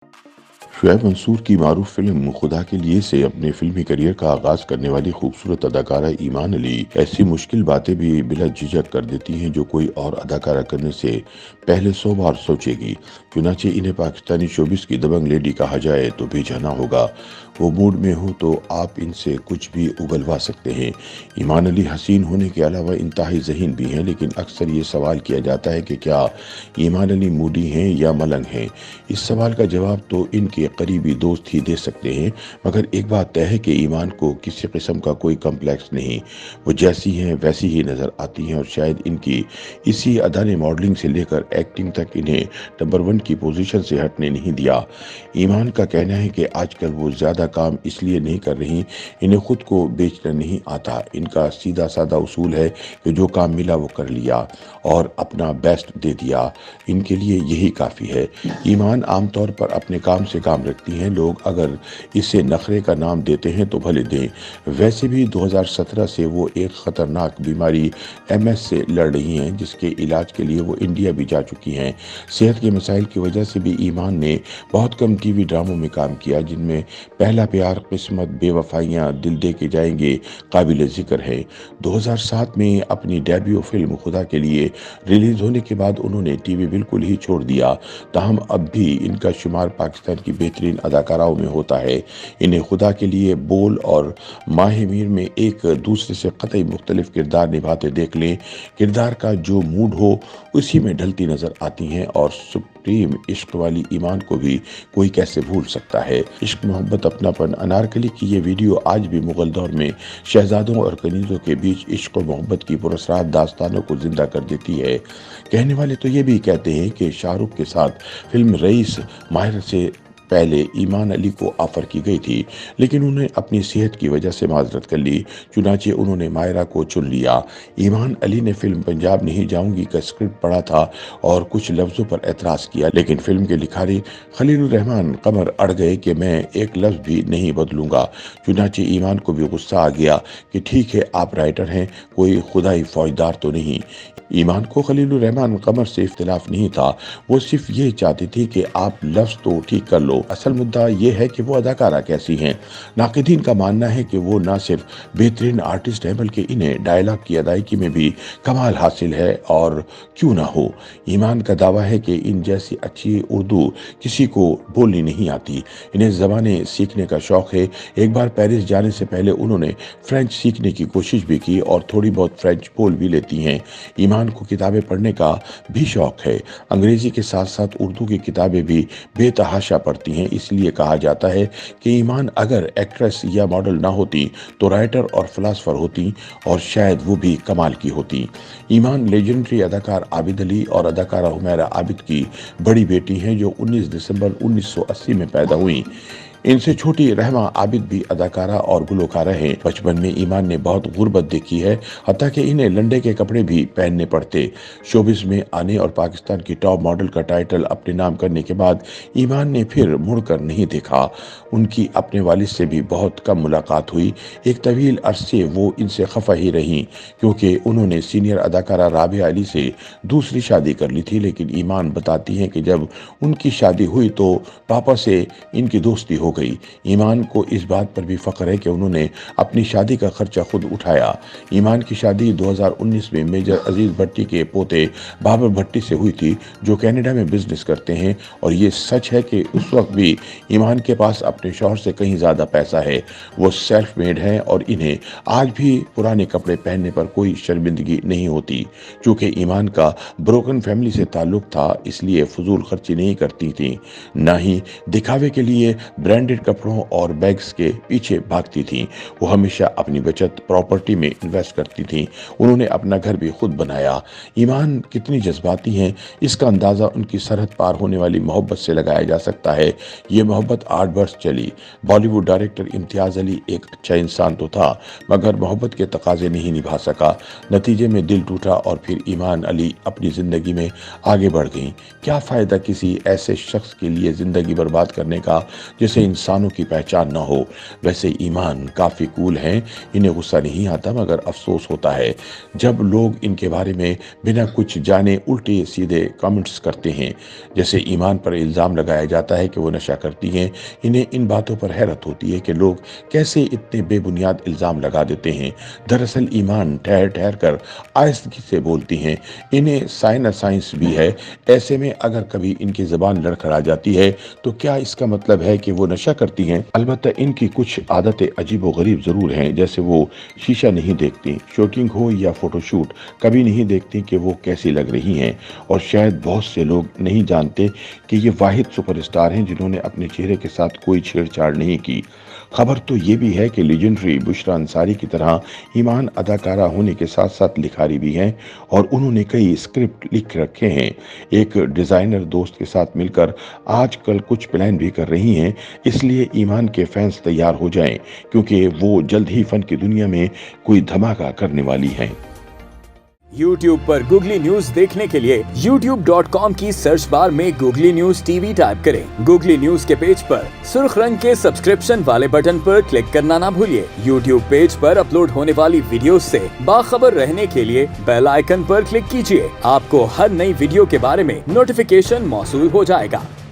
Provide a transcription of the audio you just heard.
शुएब मंसूर की मारूफ फिल्म खुदा के लिए से अपने फिल्मी करियर का आगाज करने वाली खूबसूरत अदाकारा ईमान अली ऐसी मुश्किल बातें भी बिला झिझक कर देती हैं जो कोई और अदाकारा करने से पहले 100 बार सोचेगी। चुनाचे इन्हें पाकिस्तानी शोबिस की दबंग लेडी कहा जाए तो बेजाना होगा। वो मूड में हो तो आप इनसे कुछ भी उगलवा सकते हैं। ईमान अली हसीन होने के अलावा इंतहाई ज़हीन भी हैं, लेकिन अक्सर ये सवाल किया जाता है कि क्या ईमान अली मूडी हैं या मलंग हैं। इस सवाल का जवाब तो इनके करीबी दोस्त ही दे सकते हैं, मगर एक बात तय है कि ईमान को किसी किस्म का कोई कम्प्लेक्स नहीं। वो जैसी हैं वैसी ही नज़र आती हैं और शायद इनकी इसी अदा ने मॉडलिंग से लेकर एक्टिंग तक इन्हें नंबर 1 की पोजीशन से हटने नहीं दिया। ईमान का कहना है कि आजकल वो ज़्यादा काम इसलिए नहीं कर रही, इन्हें खुद को बेचना नहीं आता। इनका सीधा साधा उसूल है कि जो काम मिला वो कर लिया और अपना बेस्ट दे दिया। इनके लिए यही काफ़ी है। ईमान आमतौर पर अपने काम से काम रखती हैं। लोग अगर इसे नखरे का नाम देते हैं तो भले दें। वैसे भी 2017 से वो एक ख़तरनाक बीमारी MS से लड़ रही हैं, जिसके इलाज के लिए वो इंडिया भी जा चुकी हैं। सेहत के मसाइल की वजह से भी ईमान ने बहुत कम TV ड्रामों में काम किया, जिनमें पहला प्यार, किस्मत, बेवफाइयाँ, दिल दे के जाएंगे काबिल ज़िक्र है। 2007 में अपनी डेब्यू फिल्म खुदा के लिए रिलीज होने के बाद उन्होंने TV बिल्कुल ही छोड़ दिया। ताहम अब भी इनका शुमार पाकिस्तान की बेहतरीन अदाकाराओं में होता है। इन्हें खुदा के लिए, बोल और माह मीर में एक दूसरे से कतई मुख्तलिफ किरदार निभाते देख लें। किरदार का जो मूड हो उसी में ढलती नजर आती हैं और सुप्रीम इश्क वाली ईमान को भी कोई कैसे भूल सकता है। इश्क, मोहब्बत, अपनापन। अनारकली की ये वीडियो आज भी मुगल दौर में शहजादों और कनीज़ों के बीच इश्क और मोहब्बत की पुरस्रार दास्तानों को जिंदा कर देती है। कहने वाले तो ये भी कहते हैं कि शाहरुख के साथ फिल्म रईस माहिर से पहले ईमान अली को ऑफर की गई थी, लेकिन उन्हें अपनी सेहत की वजह से माजरत कर ली। चुनाचे उन्होंने मायरा को चुन लिया। ईमान अली ने फिल्म पंजाब नहीं जाऊंगी का स्क्रिप्ट पढ़ा था और कुछ लफ्जों पर एतराज किया, लेकिन फिल्म के लिखारी खलीलुर रहमान कमर अड़ गए कि मैं एक लफ्ज भी नहीं बदलूंगा। चुनाचे ईमान को भी गुस्सा आ गया कि ठीक है, आप राइटर हैं, कोई खुदाई फौजदार तो नहीं। ईमान को खलीलुर रहमान कमर से इख्तिलाफ नहीं था, वो सिर्फ ये चाहती थी कि आप लफ्ज तो ठीक कर लो, असल मुद्दा ये है कि वो अदाकारा कैसी हैं। नाक़िदीन का मानना है कि वो ना सिर्फ बेहतरीन आर्टिस्ट हैं बल्कि इन्हें डायलॉग की अदायगी में भी कमाल हासिल है, और क्यों ना हो। ईमान का दावा है कि इन जैसी अच्छी उर्दू किसी को बोलनी नहीं आती। इन्हें ज़बानें सीखने का शौक़ है। एक बार पेरिस जाने से पहले उन्होंने फ्रेंच सीखने की कोशिश भी की और थोड़ी बहुत फ्रेंच बोल भी लेती हैं। ईमान को किताबें पढ़ने का भी शौक़ है। अंग्रेज़ी के साथ साथ उर्दू की किताबें भी बेतहाशा पढ़ती हैं। इसलिए कहा जाता है कि ईमान अगर एक्ट्रेस या मॉडल ना होती तो राइटर और फिलासफर होती, और शायद वो भी कमाल की होती। ईमान लेजेंडरी अदाकार आबिद अली और अदाकारा हुमैरा आबिद की बड़ी बेटी हैं, जो 19 दिसंबर 1980 में पैदा हुई। इनसे छोटी रहमा आबिद भी अदाकारा और गुलकारा हैं। बचपन में ईमान ने बहुत गुर्बत देखी है, हत्ता कि इन्हें लंडे के कपड़े भी पहनने पड़ते। शोबिस में आने और पाकिस्तान की टॉप मॉडल का टाइटल अपने नाम करने के बाद ईमान ने फिर मुड़कर नहीं देखा। उनकी अपने वालिद से भी बहुत कम मुलाकात हुई। एक तवील अरसे वो इनसे खफा ही रहीं, क्योंकि उन्होंने सीनियर अदाकारा राबिया अली से दूसरी शादी कर ली थी। लेकिन ईमान बताती हैं कि जब उनकी शादी हुई तो पापा से इनकी दोस्ती हो गई। ईमान को इस बात पर भी फख्र है कि उन्होंने अपनी शादी का खर्चा खुद उठाया। ईमान की शादी 2019 में मेजर अजीज भट्टी के पोते बाबर भट्टी से हुई थी, जो कनाडा में बिजनेस करते हैं। और ये सच है कि उस वक्त भी ईमान के पास अपने शौहर से कहीं ज़्यादा पैसा है। वो सेल्फ मेड हैं और इन्हें आज भी पुराने कपड़े पहनने पर कोई शर्मिंदगी नहीं होती। चूँकि ईमान का ब्रोकन फैमिली से ताल्लुक था, इसलिए फजूल खर्ची नहीं करती थी, ना ही दिखावे के लिए ब्रांडेड कपड़ों और बैग्स के पीछे भागती थीं। वो हमेशा अपनी बचत प्रॉपर्टी में इन्वेस्ट करती थीं। उन्होंने अपना घर भी खुद बनाया। ईमान कितनी जज्बाती हैं, इसका अंदाज़ा उनकी सरहद पार होने वाली मोहब्बत से लगाया जा सकता है। ये मोहब्बत 8 वर्ष चली। बॉलीवुड डायरेक्टर इम्तियाज़ अली एक अच्छा इंसान तो था, मगर मोहब्बत के तकाजे नहीं निभा सका। नतीजे में दिल टूटा और फिर ईमान अली अपनी ज़िंदगी में आगे बढ़ गईं। क्या फ़ायदा किसी ऐसे शख्स के लिए ज़िंदगी बर्बाद करने का जिसे इंसानों की पहचान न हो। वैसे ईमान काफ़ी कूल हैं, इन्हें गुस्सा नहीं आता मगर अफसोस होता है जब लोग इनके बारे में बिना कुछ जाने उल्टे सीधे कमेंट्स करते हैं। जैसे ईमान पर इल्ज़ाम लगाया जाता है कि वो नशा करती हैं। इन्हें इन बातों पर हैरत होती है कि लोग कैसे इतने बेबुनियाद इल्ज़ाम लगा देते हैं। दरअसल ईमान ठहर ठहर कर आहिस्तगी से बोलती हैं। इन्हें साइंस भी है। ऐसे में अगर कभी इनकी ज़बान लड़खड़ा जाती है तो क्या इसका मतलब है कि वो नशा करती हैं? अलबत्ता इनकी कुछ आदतें अजीबोगरीब ज़रूर हैं। जैसे वो शीशा नहीं देखती, शूटिंग हो या फोटोशूट कभी नहीं देखती कि वो कैसी लग रही हैं। और शायद बहुत से लोग नहीं जानते कि ये वाहिद सुपरस्टार हैं जिन्होंने अपने चेहरे के साथ कोई छेड़छाड़ नहीं की। खबर तो ये भी है कि लेजेंडरी बुशरा अंसारी की तरह ईमान अदाकारा होने के साथ साथ लिखारी भी हैं और उन्होंने कई स्क्रिप्ट लिख रखे हैं। एक डिज़ाइनर दोस्त के साथ मिलकर आजकल कुछ प्लान भी कर रही हैं। इसलिए ईमान के फैंस तैयार हो जाएं क्योंकि वो जल्द ही फन की दुनिया में कोई धमाका करने वाली हैं। YouTube पर गूगली न्यूज देखने के लिए youtube.com की सर्च बार में गूगली न्यूज टीवी टाइप करें। गूगली न्यूज के पेज पर सुर्ख रंग के सब्सक्रिप्शन वाले बटन पर क्लिक करना ना भूलिए। YouTube पेज पर अपलोड होने वाली वीडियोस से बाखबर रहने के लिए बेल आइकन पर क्लिक कीजिए। आपको हर नई वीडियो के बारे में नोटिफिकेशन मौसूल हो जाएगा।